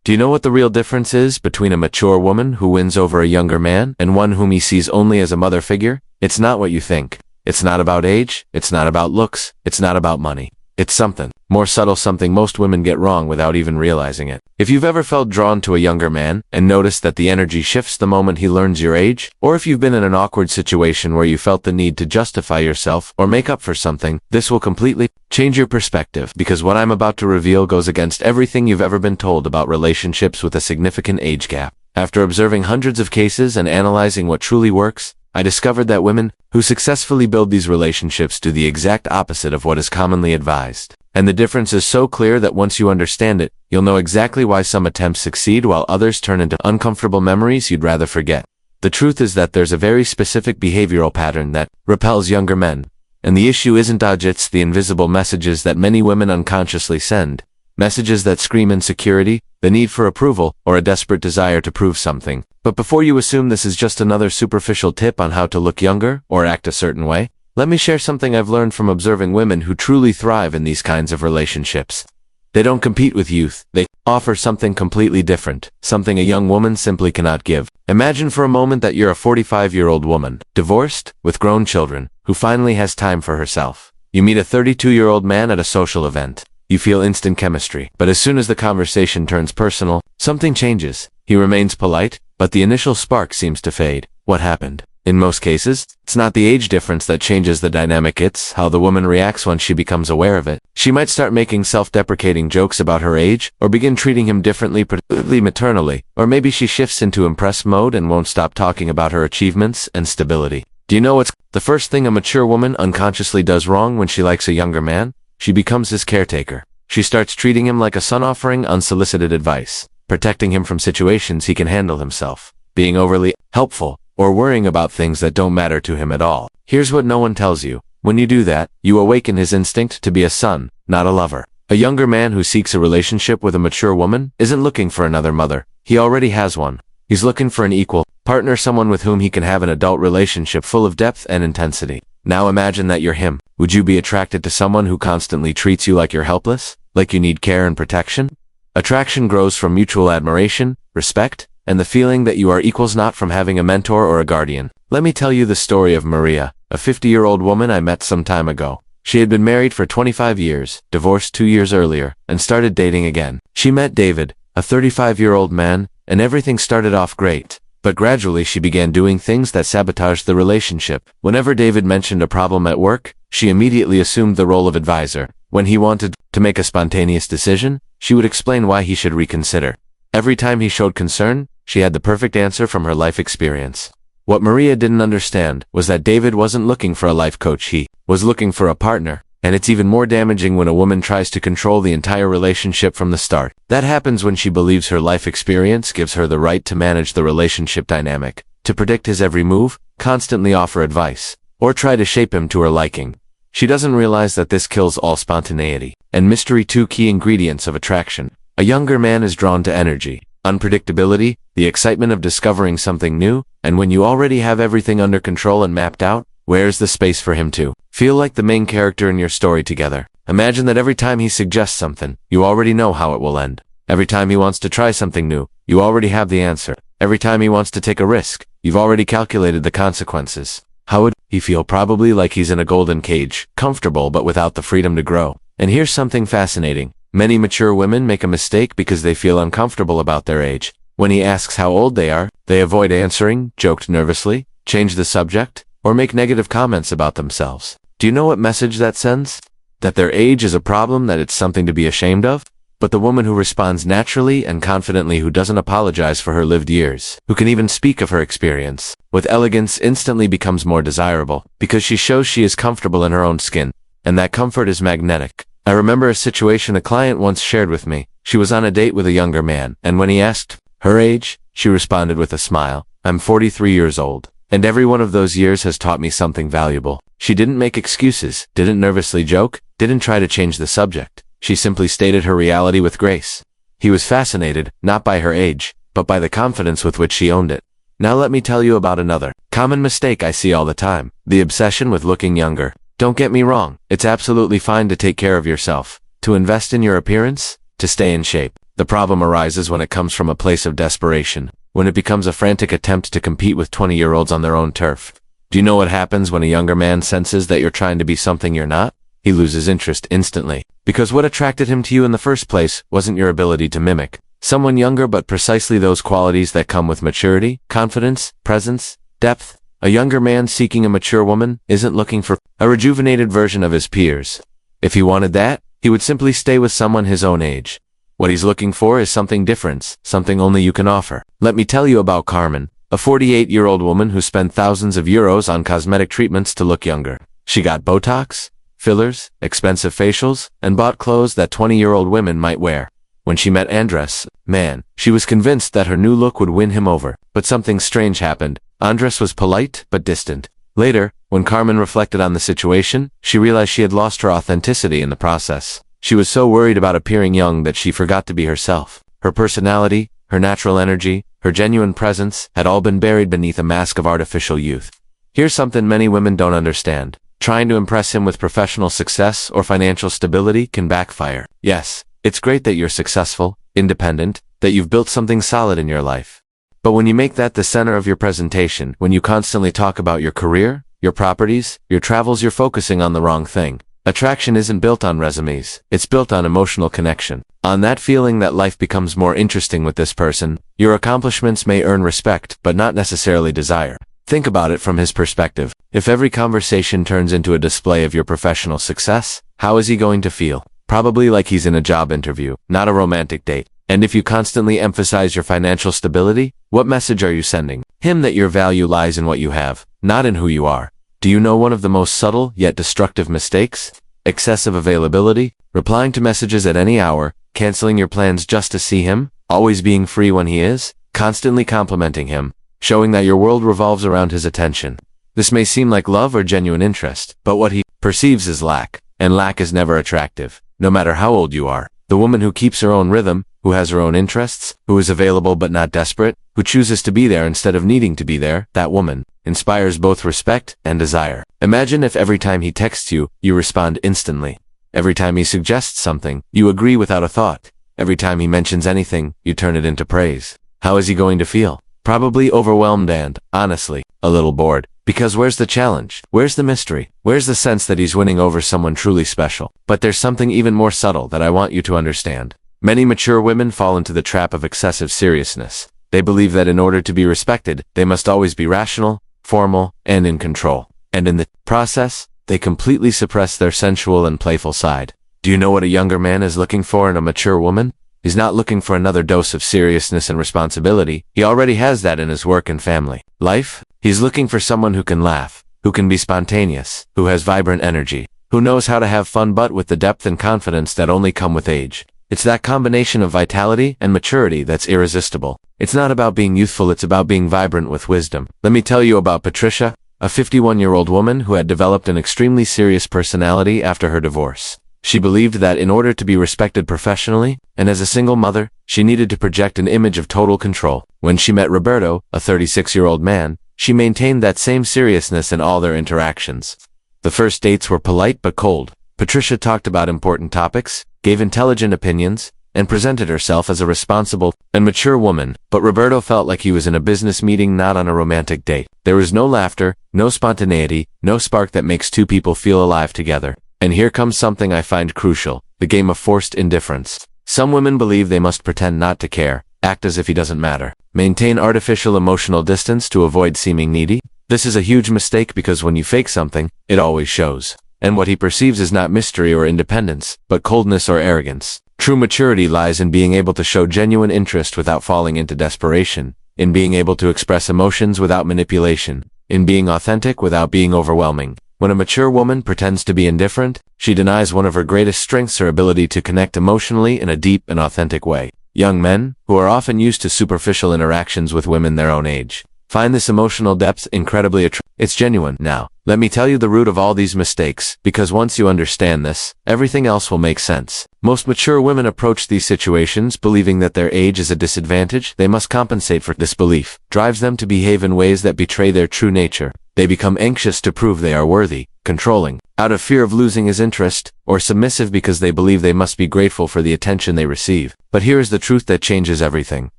Do you know what the real difference is between a mature woman who wins over a younger man and one whom he sees only as a mother figure? It's not what you think. It's not about age. It's not about looks. It's not about money. It's something more subtle, something most women get wrong without even realizing it. If you've ever felt drawn to a younger man and noticed that the energy shifts the moment he learns your age, or if you've been in an awkward situation where you felt the need to justify yourself or make up for something, this will completely change your perspective, because what I'm about to reveal goes against everything you've ever been told about relationships with a significant age gap. After observing hundreds of cases and analyzing what truly works, I discovered that women who successfully build these relationships do the exact opposite of what is commonly advised. And the difference is so clear that once you understand it, you'll know exactly why some attempts succeed while others turn into uncomfortable memories you'd rather forget. The truth is that there's a very specific behavioral pattern that repels younger men. And the issue isn't age, it's the invisible messages that many women unconsciously send. Messages that scream insecurity, the need for approval, or a desperate desire to prove something. But before you assume this is just another superficial tip on how to look younger or act a certain way, let me share something I've learned from observing women who truly thrive in these kinds of relationships. They don't compete with youth. They offer something completely different, something a young woman simply cannot give. Imagine for a moment that you're a 45-year-old woman, divorced, with grown children, who finally has time for herself. You meet a 32-year-old man at a social event. You feel instant chemistry, but as soon as the conversation turns personal, something changes. He remains polite, but the initial spark seems to fade. What happened? In most cases, it's not the age difference that changes the dynamic, it's how the woman reacts when she becomes aware of it. She might start making self-deprecating jokes about her age, or begin treating him differently, particularly maternally, or maybe she shifts into impress mode and won't stop talking about her achievements and stability. Do you know what's the first thing a mature woman unconsciously does wrong when she likes a younger man? She becomes his caretaker. She starts treating him like a son, offering unsolicited advice, protecting him from situations he can handle himself, being overly helpful, or worrying about things that don't matter to him at all. Here's what no one tells you. When you do that, you awaken his instinct to be a son, not a lover. A younger man who seeks a relationship with a mature woman isn't looking for another mother. He already has one. He's looking for an equal partner, someone with whom he can have an adult relationship full of depth and intensity. Now imagine that you're him. Would you be attracted to someone who constantly treats you like you're helpless, like you need care and protection? Attraction grows from mutual admiration, respect, and the feeling that you are equals, not from having a mentor or a guardian. Let me tell you the story of Maria, a 50-year-old woman I met some time ago. She had been married for 25 years, divorced 2 years earlier, and started dating again. She met David, a 35-year-old man, and everything started off great. But gradually she began doing things that sabotaged the relationship. Whenever David mentioned a problem at work, she immediately assumed the role of advisor. When he wanted to make a spontaneous decision, she would explain why he should reconsider. Every time he showed concern, she had the perfect answer from her life experience. What Maria didn't understand was that David wasn't looking for a life coach, he was looking for a partner. And it's even more damaging when a woman tries to control the entire relationship from the start. That happens when she believes her life experience gives her the right to manage the relationship dynamic, to predict his every move, constantly offer advice, or try to shape him to her liking. She doesn't realize that this kills all spontaneity and mystery, two key ingredients of attraction. A younger man is drawn to energy, unpredictability, the excitement of discovering something new, and when you already have everything under control and mapped out, where's the space for him to feel like the main character in your story together? Imagine that every time he suggests something, you already know how it will end. Every time he wants to try something new, you already have the answer. Every time he wants to take a risk, you've already calculated the consequences. How would he feel? Probably like he's in a golden cage, comfortable but without the freedom to grow. And here's something fascinating. Many mature women make a mistake because they feel uncomfortable about their age. When he asks how old they are, they avoid answering, joked nervously, change the subject, or make negative comments about themselves. Do you know what message that sends? That their age is a problem, that it's something to be ashamed of? But the woman who responds naturally and confidently, who doesn't apologize for her lived years, who can even speak of her experience with elegance, instantly becomes more desirable, because she shows she is comfortable in her own skin, and that comfort is magnetic. I remember a situation a client once shared with me. She was on a date with a younger man, and when he asked her age, she responded with a smile, "I'm 43 years old. And every one of those years has taught me something valuable." She didn't make excuses, didn't nervously joke, didn't try to change the subject. She simply stated her reality with grace. He was fascinated, not by her age, but by the confidence with which she owned it. Now let me tell you about another common mistake I see all the time: the obsession with looking younger. Don't get me wrong, it's absolutely fine to take care of yourself, to invest in your appearance, to stay in shape. The problem arises when it comes from a place of desperation, when it becomes a frantic attempt to compete with 20-year-olds on their own turf. Do you know what happens when a younger man senses that you're trying to be something you're not? He loses interest instantly, because what attracted him to you in the first place wasn't your ability to mimic someone younger, but precisely those qualities that come with maturity, confidence, presence, depth. A younger man seeking a mature woman isn't looking for a rejuvenated version of his peers. If he wanted that, he would simply stay with someone his own age. What he's looking for is something different, something only you can offer. Let me tell you about Carmen, a 48-year-old woman who spent thousands of euros on cosmetic treatments to look younger. She got Botox, fillers, expensive facials, and bought clothes that 20-year-old women might wear. When she met Andres, man, she was convinced that her new look would win him over. But something strange happened. Andres was polite, but distant. Later, when Carmen reflected on the situation, she realized she had lost her authenticity in the process. She was so worried about appearing young that she forgot to be herself. Her personality, her natural energy, her genuine presence had all been buried beneath a mask of artificial youth. Here's something many women don't understand. Trying to impress him with professional success or financial stability can backfire. Yes, it's great that you're successful, independent, that you've built something solid in your life. But when you make that the center of your presentation, when you constantly talk about your career, your properties, your travels, you're focusing on the wrong thing. Attraction isn't built on resumes, it's built on emotional connection. On that feeling that life becomes more interesting with this person. Your accomplishments may earn respect, but not necessarily desire. Think about it from his perspective. If every conversation turns into a display of your professional success, how is he going to feel? Probably like he's in a job interview, not a romantic date. And if you constantly emphasize your financial stability, what message are you sending him? That your value lies in what you have, not in who you are. Do you know one of the most subtle yet destructive mistakes? Excessive availability, replying to messages at any hour, canceling your plans just to see him, always being free when he is, constantly complimenting him, showing that your world revolves around his attention. This may seem like love or genuine interest, but what he perceives is lack, and lack is never attractive, no matter how old you are. The woman who keeps her own rhythm, who has her own interests, who is available but not desperate, who chooses to be there instead of needing to be there, that woman inspires both respect and desire. Imagine if every time he texts you, you respond instantly. Every time he suggests something, you agree without a thought. Every time he mentions anything, you turn it into praise. How is he going to feel? Probably overwhelmed and, honestly, a little bored. Because where's the challenge? Where's the mystery? Where's the sense that he's winning over someone truly special? But there's something even more subtle that I want you to understand. Many mature women fall into the trap of excessive seriousness. They believe that in order to be respected, they must always be rational, formal, and in control. And in the process, they completely suppress their sensual and playful side. Do you know what a younger man is looking for in a mature woman? He's not looking for another dose of seriousness and responsibility. He already has that in his work and family life. He's looking for someone who can laugh, who can be spontaneous, who has vibrant energy, who knows how to have fun but with the depth and confidence that only come with age. It's that combination of vitality and maturity that's irresistible. It's not about being youthful, it's about being vibrant with wisdom. Let me tell you about Patricia, a 51-year-old woman who had developed an extremely serious personality after her divorce. She believed that in order to be respected professionally, and as a single mother, she needed to project an image of total control. When she met Roberto, a 36-year-old man, she maintained that same seriousness in all their interactions. The first dates were polite but cold. Patricia talked about important topics, gave intelligent opinions, and presented herself as a responsible and mature woman, but Roberto felt like he was in a business meeting, not on a romantic date. There was no laughter, no spontaneity, no spark that makes two people feel alive together. And here comes something I find crucial, the game of forced indifference. Some women believe they must pretend not to care, act as if he doesn't matter, maintain artificial emotional distance to avoid seeming needy. This is a huge mistake because when you fake something, it always shows. And what he perceives is not mystery or independence, but coldness or arrogance. True maturity lies in being able to show genuine interest without falling into desperation, in being able to express emotions without manipulation, in being authentic without being overwhelming. When a mature woman pretends to be indifferent, she denies one of her greatest strengths, her ability to connect emotionally in a deep and authentic way. Young men, who are often used to superficial interactions with women their own age, find this emotional depth incredibly attractive. It's genuine. Now, let me tell you the root of all these mistakes, because once you understand this, everything else will make sense. Most mature women approach these situations believing that their age is a disadvantage. They must compensate for this belief, drives them to behave in ways that betray their true nature. They become anxious to prove they are worthy, controlling, out of fear of losing his interest, or submissive because they believe they must be grateful for the attention they receive. But here is the truth that changes everything.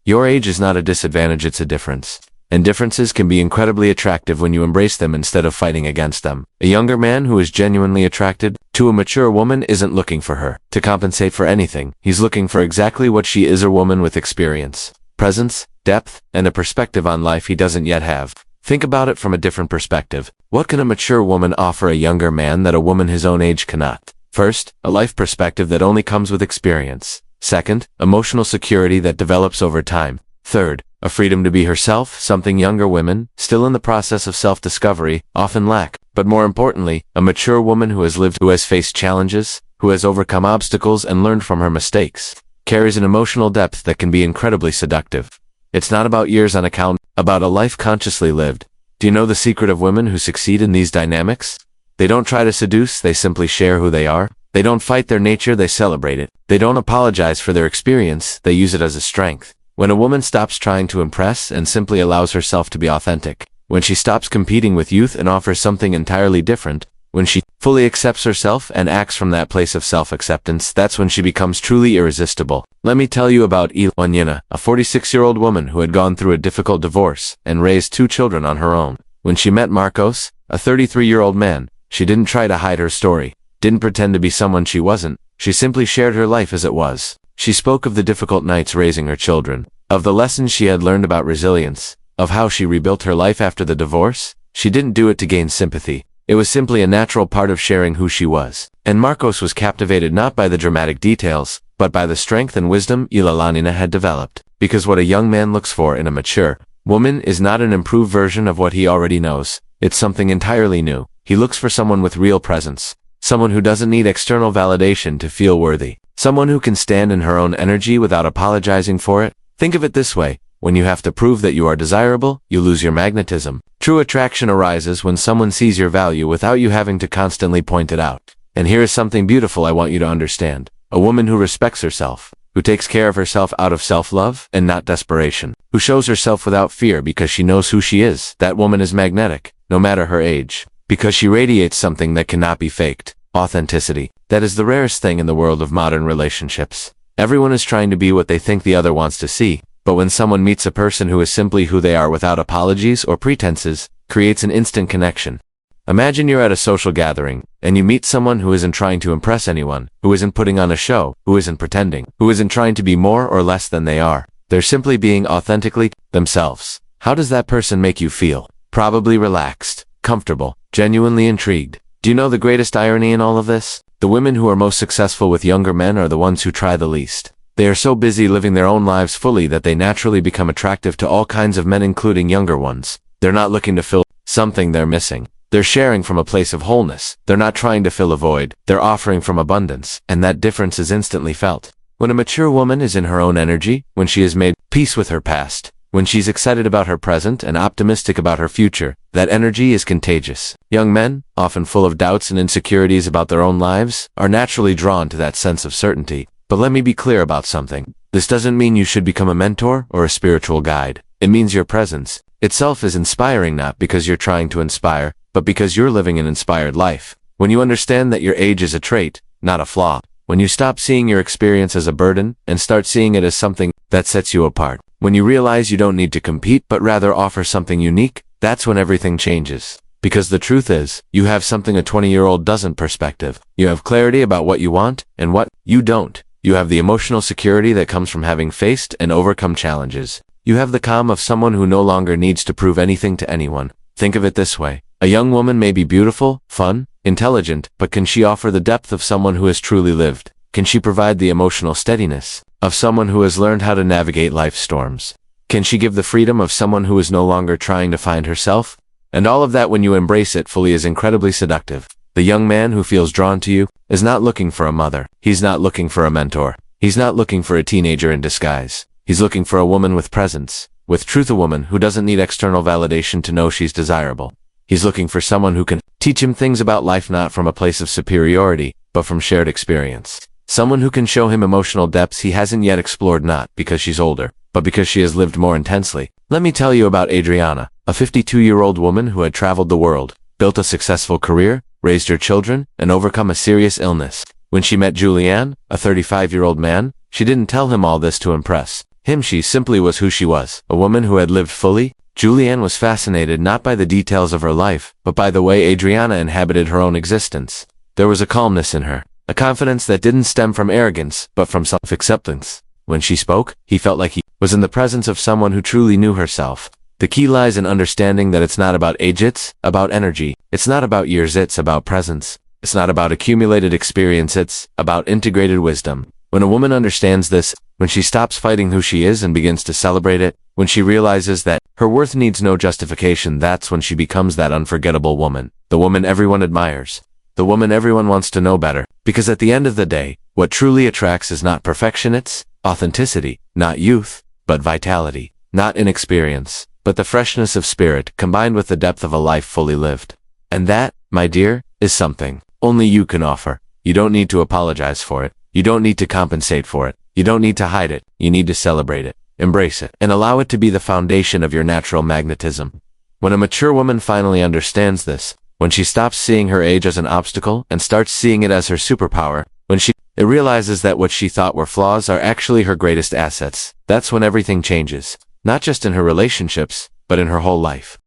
Your age is not a disadvantage, it's a difference. And differences can be incredibly attractive when you embrace them instead of fighting against them. A younger man who is genuinely attracted to a mature woman isn't looking for her to compensate for anything. He's looking for exactly what she is, a woman with experience, presence, depth, and a perspective on life he doesn't yet have. Think about it from a different perspective. What can a mature woman offer a younger man that a woman his own age cannot? First, a life perspective that only comes with experience. Second, emotional security that develops over time. Third, a freedom to be herself, something younger women, still in the process of self-discovery, often lack. But more importantly, a mature woman who has lived, who has faced challenges, who has overcome obstacles and learned from her mistakes, carries an emotional depth that can be incredibly seductive. It's not about years on account, about a life consciously lived. Do you know the secret of women who succeed in these dynamics? They don't try to seduce, they simply share who they are. They don't fight their nature, they celebrate it. They don't apologize for their experience, they use it as a strength. When a woman stops trying to impress and simply allows herself to be authentic, when she stops competing with youth and offers something entirely different, when she fully accepts herself and acts from that place of self-acceptance, that's when she becomes truly irresistible. Let me tell you about Onyina, a 46-year-old woman who had gone through a difficult divorce and raised 2 children on her own. When she met Marcos, a 33-year-old man, she didn't try to hide her story, didn't pretend to be someone she wasn't. She simply shared her life as it was. She spoke of the difficult nights raising her children, of the lessons she had learned about resilience, of how she rebuilt her life after the divorce. She didn't do it to gain sympathy. It was simply a natural part of sharing who she was. And Marcos was captivated not by the dramatic details, but by the strength and wisdom Onyina had developed. Because what a young man looks for in a mature woman is not an improved version of what he already knows. It's something entirely new. He looks for someone with real presence, someone who doesn't need external validation to feel worthy, someone who can stand in her own energy without apologizing for it. Think of it this way. When you have to prove that you are desirable, you lose your magnetism. True attraction arises when someone sees your value without you having to constantly point it out. And here is something beautiful I want you to understand. A woman who respects herself, who takes care of herself out of self-love and not desperation, who shows herself without fear because she knows who she is. That woman is magnetic, no matter her age, because she radiates something that cannot be faked. Authenticity. That is the rarest thing in the world of modern relationships. Everyone is trying to be what they think the other wants to see. But when someone meets a person who is simply who they are without apologies or pretenses, creates an instant connection. Imagine you're at a social gathering, and you meet someone who isn't trying to impress anyone, who isn't putting on a show, who isn't pretending, who isn't trying to be more or less than they are. They're simply being authentically themselves. How does that person make you feel? Probably relaxed, comfortable, genuinely intrigued. Do you know the greatest irony in all of this? The women who are most successful with younger men are the ones who try the least. They are so busy living their own lives fully that they naturally become attractive to all kinds of men, including younger ones. They're not looking to fill something they're missing. They're sharing from a place of wholeness. They're not trying to fill a void. They're offering from abundance, and that difference is instantly felt. When a mature woman is in her own energy, when she has made peace with her past, when she's excited about her present and optimistic about her future, that energy is contagious. Young men, often full of doubts and insecurities about their own lives, are naturally drawn to that sense of certainty. But let me be clear about something. This doesn't mean you should become a mentor or a spiritual guide. It means your presence itself is inspiring, not because you're trying to inspire, but because you're living an inspired life. When you understand that your age is a trait, not a flaw, when you stop seeing your experience as a burden and start seeing it as something that sets you apart, when you realize you don't need to compete but rather offer something unique, that's when everything changes. Because the truth is, you have something a 20-year-old doesn't: perspective. You have clarity about what you want and what you don't. You have the emotional security that comes from having faced and overcome challenges. You have the calm of someone who no longer needs to prove anything to anyone. Think of it this way. A young woman may be beautiful, fun, intelligent, but can she offer the depth of someone who has truly lived? Can she provide the emotional steadiness of someone who has learned how to navigate life's storms? Can she give the freedom of someone who is no longer trying to find herself? And all of that, when you embrace it fully, is incredibly seductive. The young man who feels drawn to you is not looking for a mother. He's not looking for a mentor. He's not looking for a teenager in disguise. He's looking for a woman with presence, with truth, a woman who doesn't need external validation to know she's desirable. He's looking for someone who can teach him things about life, not from a place of superiority, but from shared experience. Someone who can show him emotional depths he hasn't yet explored, not because she's older, but because she has lived more intensely. Let me tell you about Adriana, a 52-year-old woman who had traveled the world, built a successful career, raised her children, and overcome a serious illness. When she met Jungian, a 35-year-old man, she didn't tell him all this to impress him. She simply was who she was, a woman who had lived fully. Jungian was fascinated not by the details of her life, but by the way Adriana inhabited her own existence. There was a calmness in her, a confidence that didn't stem from arrogance, but from self-acceptance. When she spoke, he felt like he was in the presence of someone who truly knew herself. The key lies in understanding that it's not about age, it's about energy. It's not about years, it's about presence. It's not about accumulated experience, it's about integrated wisdom. When a woman understands this, when she stops fighting who she is and begins to celebrate it, when she realizes that her worth needs no justification, that's when she becomes that unforgettable woman. The woman everyone admires. The woman everyone wants to know better. Because at the end of the day, what truly attracts is not perfection, it's authenticity. Not youth, but vitality. Not inexperience, but the freshness of spirit combined with the depth of a life fully lived. And that, my dear, is something only you can offer. You don't need to apologize for it. You don't need to compensate for it. You don't need to hide it. You need to celebrate it, embrace it, and allow it to be the foundation of your natural magnetism. When a mature woman finally understands this, when she stops seeing her age as an obstacle and starts seeing it as her superpower, when it realizes that what she thought were flaws are actually her greatest assets, that's when everything changes. Not just in her relationships, but in her whole life.